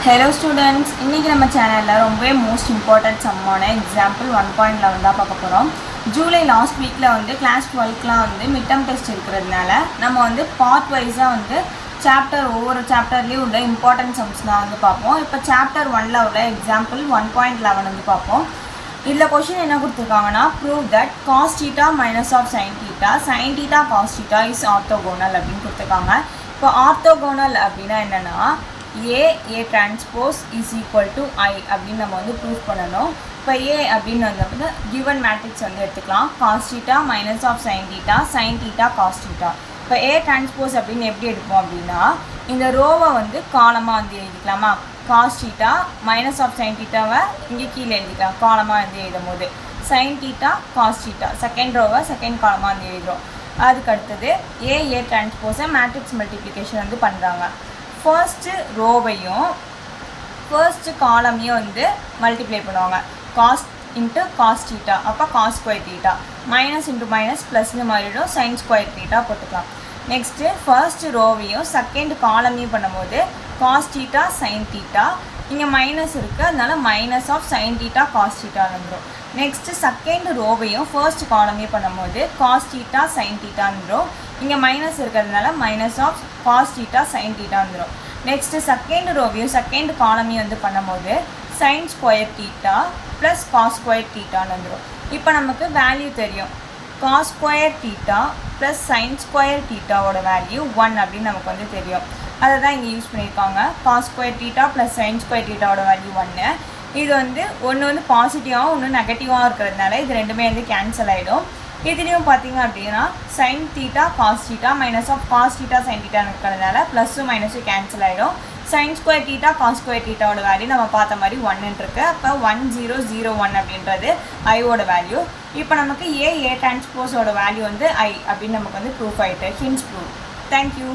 Hello students, இன்னைக்கு நம்ம சேனல்ல ரொம்பவே மோஸ்ட் இம்பார்ட்டன்ட் சம்மான எக்ஸாம்பிள் 1.11 தான் பார்க்க போறோம். ஜூலை லாஸ்ட் வீக்ல வந்து கிளாஸ் 12க்குலாம் வந்து மிட் டர்ம் டெஸ்ட் இருக்குறதுனால நம்ம வந்து பார்ட் வைஸா வந்து ஒவ்வொரு சாப்டர்லயும் உள்ள இம்பார்ட்டன்ட் சம்ஸ்லாம் வந்து பார்ப்போம். இப்போ சாப்டர் 1ல உள்ள எக்ஸாம்பிள் 1.11 வந்து பார்ப்போம். இதுல क्वेश्चन என்ன கொடுத்திருக்காங்கன்னா prove that cos theta minus of sin theta cos theta is orthogonal அப்படினு கொடுத்திருக்காங்க. இப்போ orthogonal அப்படினா என்னன்னா A transpose is equal to I அப்படின்னு நம்ம வந்து ப்ரூஃப் பண்ணணும். இப்போ A அப்படின்னு வந்து given matrix வந்து எடுத்துக்கலாம். cos theta minus of sin theta cos theta. இப்போ A transpose அப்படின்னு எப்படி எடுப்போம் அப்படின்னா இந்த ரோவை வந்து காலமாக வந்து எழுதிக்கலாமா. cos theta minus of sin thetaவை இங்கே கீழே எழுதிக்கலாம் காலமாக வந்து எழுதும் போது sin theta cos theta second ரோவை செகண்ட் காலமாக வந்து எழுதுகிறோம். அதுக்கு அடுத்தது A transpose மேட்ரிக்ஸ் மல்டிப்ளிகேஷன் வந்து பண்ணுறாங்க. ஃபர்ஸ்ட்டு ரோவையும் ஃபர்ஸ்ட்டு காலமையும் வந்து மல்டிப்ளை பண்ணுவாங்க. காஸ் இன்ட்டு காஸ் தீட்டா அப்போ cos square theta minus into minus ப்ளஸ்னு மாறிடும் சைன் ஸ்கொயர் தீட்டா போட்டுக்கலாம். நெக்ஸ்ட்டு ஃபர்ஸ்ட்டு ரோவையும் செகண்ட் காலமையும் பண்ணும்போது காஸ் தீட்டா சைன் தீட்டா இங்கே மைனஸ் இருக்குது அதனால minus of sine theta cos theta வந்துடும். நெக்ஸ்ட்டு செகண்ட் ரோவையும் ஃபர்ஸ்ட் காலமையும் பண்ணும்போது காஸ் தீட்டா சைன் தீட்டா வந்துடும். இங்கே மைனஸ் இருக்கிறதுனால minus of cos theta sine theta வந்துடும். நெக்ஸ்ட்டு செகண்ட் ரோவையும் செகண்ட் காலமையும் வந்து பண்ணும்போது sign square theta plus cos square தீட்டான்னு வந்துடும். இப்போ நமக்கு வேல்யூ தெரியும். Cos square theta plus sine square தீட்டாவோட வேல்யூ 1 அப்படின்னு நமக்கு வந்து தெரியும். அதை தான் இங்கே யூஸ் பண்ணியிருக்காங்க. Cos square theta plus sine square தீட்டாவோட வேல்யூ 1. இது வந்து ஒன்று வந்து பாசிட்டிவாகவும் ஒன்று நெகட்டிவாக இருக்கிறதுனால இது ரெண்டுமே வந்து கேன்சல் ஆகிடும். இதுலேயும் பார்த்தீங்க அப்படின்னா sine theta cos theta minus of cos theta sine தீட்டான்னு இருக்கிறதுனால ப்ளஸ்ஸும் மைனஸும் கேன்சல் ஆகிடும். Sine square theta cos square தீட்டாவோட வேல்யூ நம்ம பார்த்த மாதிரி 1 இருக்குது. அப்போ 1001 அப்படின்றது ஐயோட வேல்யூ. இப்போ நமக்கு ஏ டிரான்ஸ்போஸோட வேல்யூ வந்து ஐ அப்படின்னு நமக்கு வந்து ப்ரூஃப் ஆகிட்டு ஹின்ஸ் ப்ரூஃப். தேங்க்யூ.